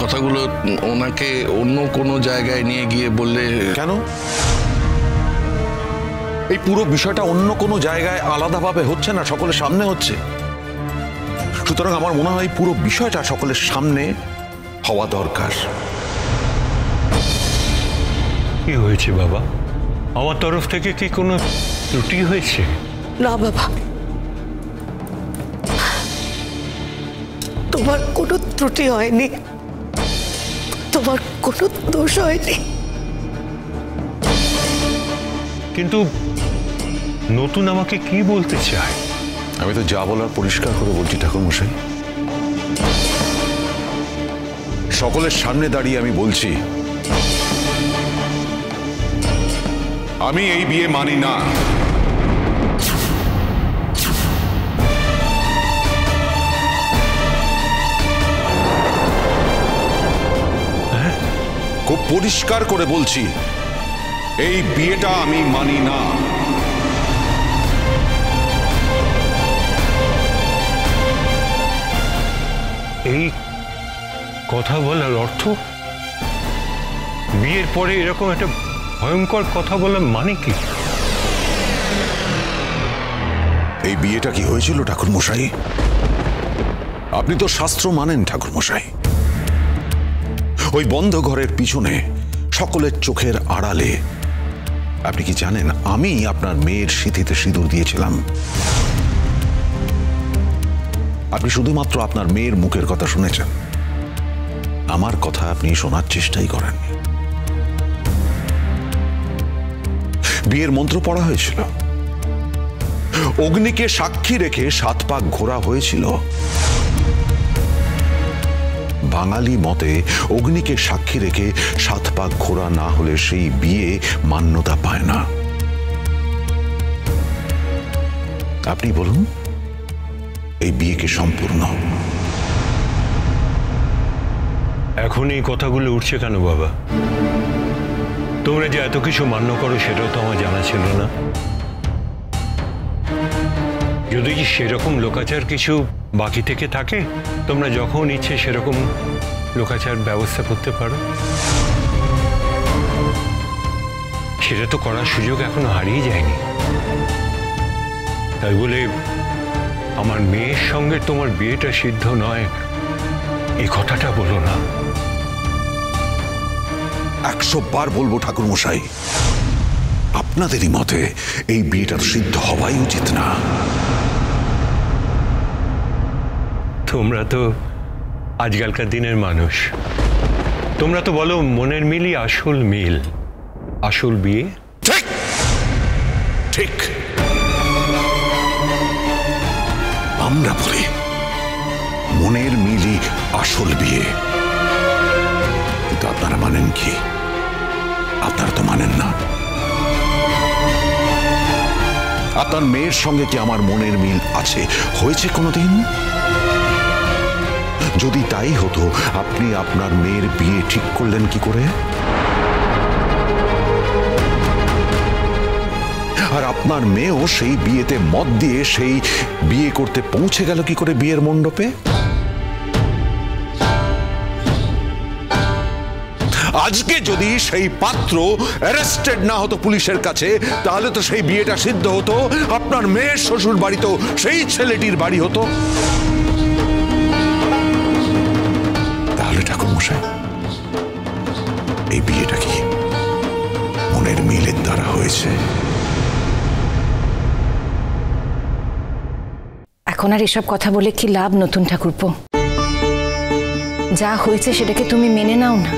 কথাগুলো ওনাকে অন্য কোনো জায়গায় নিয়ে গিয়ে বললে। কেন? এই পুরো বিষয়টা অন্য কোনো জায়গায় আলাদাভাবে হচ্ছে না, সকলের সামনে হচ্ছে। সুতরাং আমার মনে হয় পুরো বিষয়টা সকলের সামনে হওয়া দরকার। কি হয়েছে বাবা? আমার তরফ থেকে কি কোনো ত্রুটি হয়েছে? না বাবা, তোমার কোনো ত্রুটি হয়নি, তোমার কোনো দোষ হয়নি। কিন্তু নতুন আমাকে কি বলতে চায়? আমি তো যা বলার পরিষ্কার করে বলছি ঠাকুরমশাই। সকলের সামনে দাঁড়িয়ে আমি বলছি, আমি এই বিয়ে মানি না। খুব পরিষ্কার করে বলছি, এই বিয়েটা আমি মানি না। এই কথা বলার অর্থ? বিয়ের পরে এরকম একটা ভয়ঙ্কর কথা বলার মানে কি? এই বিয়েটা কি হয়েছিল ঠাকুরমশাই? আপনি তো শাস্ত্র মানেন ঠাকুরমশাই। ওই বন্ধ ঘরের পিছনে সকলের চোখের আড়ালে আপনি কি জানেন আমি আপনার মেয়ের সিঁথিতে সিঁদুর দিয়েছিলাম? আপনি শুধুমাত্র আপনার মেয়ের মুখের কথা শুনেছেন, আমার কথা আপনি শোনার চেষ্টাই করেননি। বিয়ের মন্ত্র পড়া হয়েছিল, অগ্নিকে সাক্ষী রেখে 7 পাক ঘোরা হয়েছিল। বাঙালি মতে অগ্নিকে সাক্ষী রেখে 7 পাক ঘোরা না হলে সেই বিয়ে মান্যতা পায় না। আপনি বলুন, এই বিয়ে কি সম্পূর্ণ? এখন এই কথাগুলো উঠছে কেন বাবা? তোমরা যে এত কিছু মান্য করো সেটাও তো আমার জানা ছিল না। যদি সেরকম লোকাচার কিছু বাকি থেকে থাকে, তোমরা যখন ইচ্ছে সেরকম লোকাচার ব্যবস্থা করতে পারো। সেটা তো করার সুযোগ এখনো হারিয়ে যায়নি। তাই বলে আমার মেয়ের সঙ্গে তোমার বিয়েটা সিদ্ধ নয় এই কথাটা বলো না। 100 বার বলবো ঠাকুরমশাই, আপনাদেরই মতে এই বিয়েটা সিদ্ধ হওয়াই উচিত না। তোমরা তো আজকালকার দিনের মানুষ, তোমরা তো বলো মনের মিলই আসল মিল, আসল বিয়ে। ঠিক ঠিক, আমরা বলি মনের মিলই আসল বিয়ে, কিন্তু আপনারা মানেন কি? আপনারা তো মানেন না। আপনার মেয়ের সঙ্গে কি আমার মনের মিল আছে, হয়েছে কোনোদিন? যদি তাই হতো, আপনি আপনার মেয়ের বিয়ে ঠিক করলেন কি করে? আর আপনার মেয়েও সেই বিয়েতে মত দিয়ে সেই বিয়ে করতে পৌঁছে গেল কি করে বিয়ের মণ্ডপে? আজকে যদি সেই পাত্র অ্যারেস্টেড না হতো পুলিশের কাছে, তাহলে তো সেই বিয়েটা সিদ্ধ হতো, আপনার মেয়ের শ্বশুর বাড়ি তো সেই ছেলেটির বাড়ি হতো। তাহলে ঠাকুরমশাই, এই বিয়েটা কি মনের মিলের দ্বারা হয়েছে? এখন আর এসব কথা বলে কি লাভ নতুন ঠাকুরপো? যা হয়েছে সেটাকে তুমি মেনে নাও না।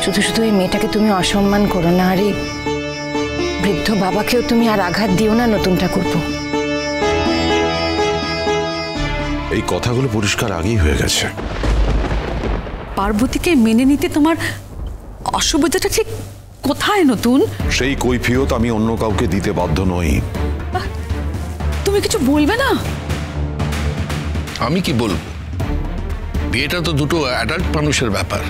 শুধু শুধু এই মেয়েটাকে তুমি অসম্মান করো না, আর এই বৃদ্ধ বাবাকেও তুমি আর আঘাত দিও না নতুন ঠাকুরপো। এই কথাগুলো পরিষ্কার আগেই হয়ে গেছে। পার্বতীকে মেনে নিতে তোমার অসুবিধাটা ঠিক কোথায় নতুন? সেই কৈফিয়ত আমি অন্য কাউকে দিতে বাধ্য নই। তুমি কিছু বলবে না? আমি কি বলবো? বিয়েটা তো দুটো অ্যাডাল্ট মানুষের ব্যাপার।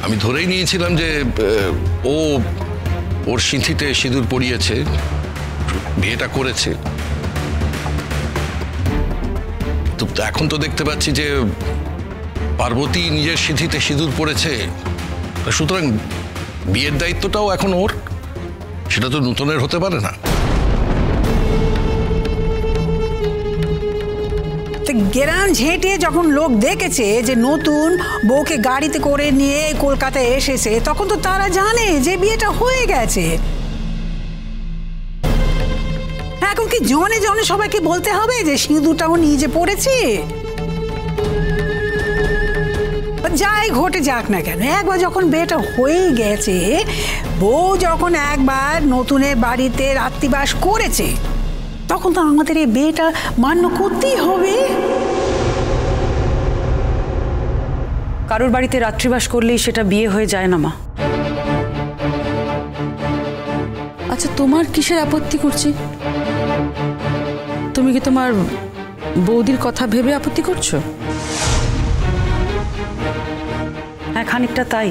আমি ধরেই নিয়েছিলাম যে ও ওর সিঁথিতে সিঁদুর পরিয়েছে, বিয়েটা করেছে। এখন তো দেখতে পাচ্ছি যে পার্বতী নিজের সিঁথিতে সিঁদুর পড়েছে, সুতরাং বিয়ের দায়িত্বটাও এখন ওর, সেটা তো নূতনের হতে পারে না। গ্রাম ঝেঁটিয়ে যখন লোক দেখেছে যে নতুন বউকে গাড়িতে করে নিয়ে কলকাতায় এসেছে, তখন তো তারা জানে যে বিয়েটা হয়ে গেছে। এখন কি জনে জনে সবাইকে বলতে হবে যে সিঁদুরটাও নিজে পড়েছে? যাই ঘটে যাক না কেন, একবার যখন বিয়েটা হয়ে গেছে, বউ যখন একবার নতুনের বাড়িতে রাত্রিবাস করেছে, তখন তো আমাদের এই বিয়েটা মান্য করতেই হবে। কারোর বাড়িতে রাত্রিবাস করলেই সেটা বিয়ে হয়ে যায় না মা। আচ্ছা, তোমার কিসের আপত্তি করছি? তুমি কি তোমার বৌদির কথা ভেবে আপত্তি করছো? হ্যাঁ, খানিকটা তাই।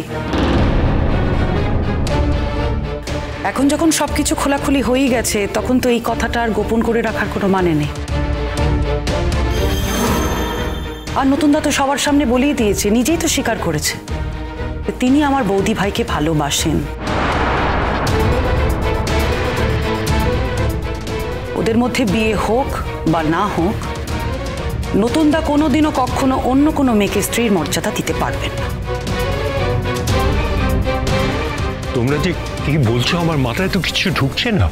এখন যখন সবকিছু খোলাখুলি হয়ে গেছে, তখন তো এই কথাটা আর গোপন করে রাখার কোনো মানে নেই। আর নতুনদা তো সবার সামনে বলেই দিয়েছে, নিজেই তো স্বীকার করেছে তিনি আমার বৌদি ভাইকে ভালোবাসেন। ওদের মধ্যে বিয়ে হোক বা না হোক, নতুনদা কোনোদিনও কখনো অন্য কোনো মেয়েকে স্ত্রীর মর্যাদা দিতে পারবেন না। তোমরা যে কি বলছো আমার মাথায় তো কিছু ঢুকছে না।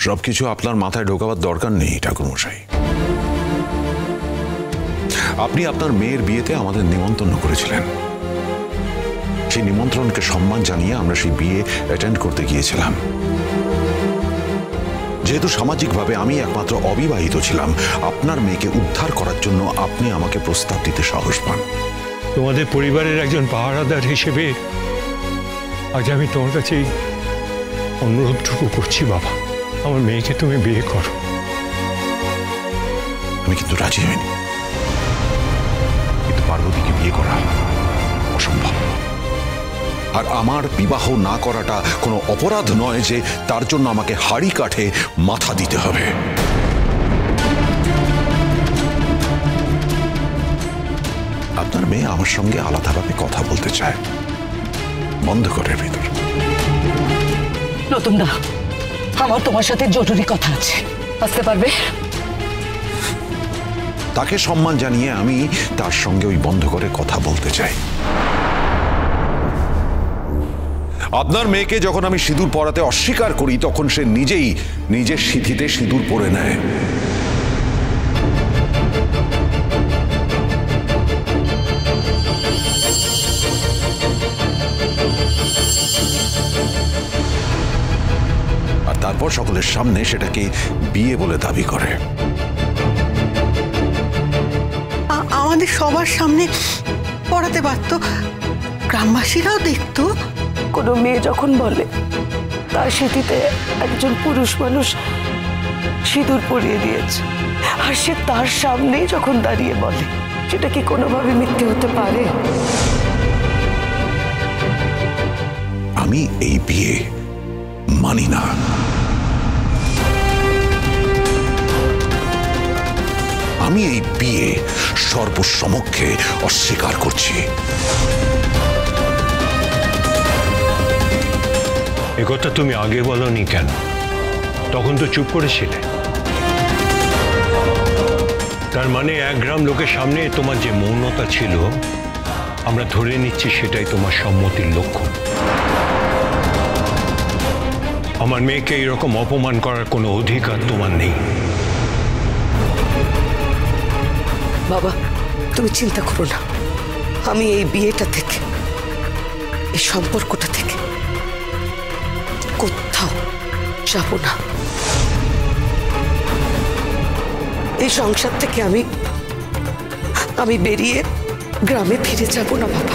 সবকিছু আপনার মাথায় ঢোকাবার দরকার নেই ঠাকুরমশাই। আপনি আপনার মেয়ের বিয়েতে আমাদের নিমন্ত্রণ করেছিলেন, সেই নিমন্ত্রণকে সম্মান জানিয়ে আমরা সেই বিয়ে অ্যাটেন্ড করতে গিয়েছিলাম। যেহেতু সামাজিকভাবে আমি একমাত্র অবিবাহিত ছিলাম, আপনার মেয়েকে উদ্ধার করার জন্য আপনি আমাকে প্রস্তাব দিতে সাহস পান। তোমাদের পরিবারের একজন পাহারাদার হিসেবে আজ আমি তোমার কাছে অনুরোধটুকু করছি, বাবা, আমার মেয়েকে তুমি বিয়ে করো। আমি কিন্তু রাজি হইনি, কিন্তু পার্বতীকে বিয়ে করা অসম্ভব। আর আমার বিবাহ না করাটা কোনো অপরাধ নয় যে তার জন্য আমাকে হাড়ি কাঠে মাথা দিতে হবে। আপনার মেয়ে আমার সঙ্গে আলাদাভাবে কথা বলতে চায় বন্ধ ঘরের ভিতর। নতুন দা, আমার তোমার সাথে জরুরি কথা আছে, আসতে পারবে? তাকে সম্মান জানিয়ে আমি তার সঙ্গে ওই বন্ধ করে কথা বলতে চাই। আপনার মেয়েকে যখন আমি সিঁদুর পরাতে অস্বীকার করি, তখন সে নিজেই নিজের সিঁথিতে সিঁদুর পরে নেয়। আর তারপর সকলের সামনে সেটাকে বিয়ে বলে দাবি করে। আমাদের সবার সামনে পড়াতে পারতো, গ্রামবাসীরাও দেখতো। কোনো মেয়ে যখন বলে তার সিঁথিতে একজন পুরুষ মানুষ সিঁদুর পরিয়ে দিয়েছে, আর সে তার সামনেই যখন দাঁড়িয়ে বলে, সেটা কি কোনোভাবে মিথ্যে হতে পারে? আমি এই বিয়ে মানি না। আমি এই বিয়ে সর্বসমক্ষে অস্বীকার করছি। একথা তুমি আগে বলনি কেন? তখন তো চুপ করেছিলে। তার মানে 1 গ্রাম লোকের সামনে তোমার যে মৌনতা ছিল, আমরা ধরে নিচ্ছি সেটাই তোমার সম্মতির লক্ষণ। আমার মেয়েকে এরকম অপমান করার কোনো অধিকার তোমার নেই। বাবা, তুমি চিন্তা করো না, আমি এই বিয়েটা থেকে, এই সম্পর্কটা থেকে কোথাও যাব না। এই সংসার থেকে আমি বেরিয়ে গ্রামে ফিরে যাব না বাবা।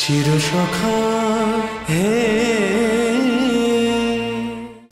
চিরসখা হে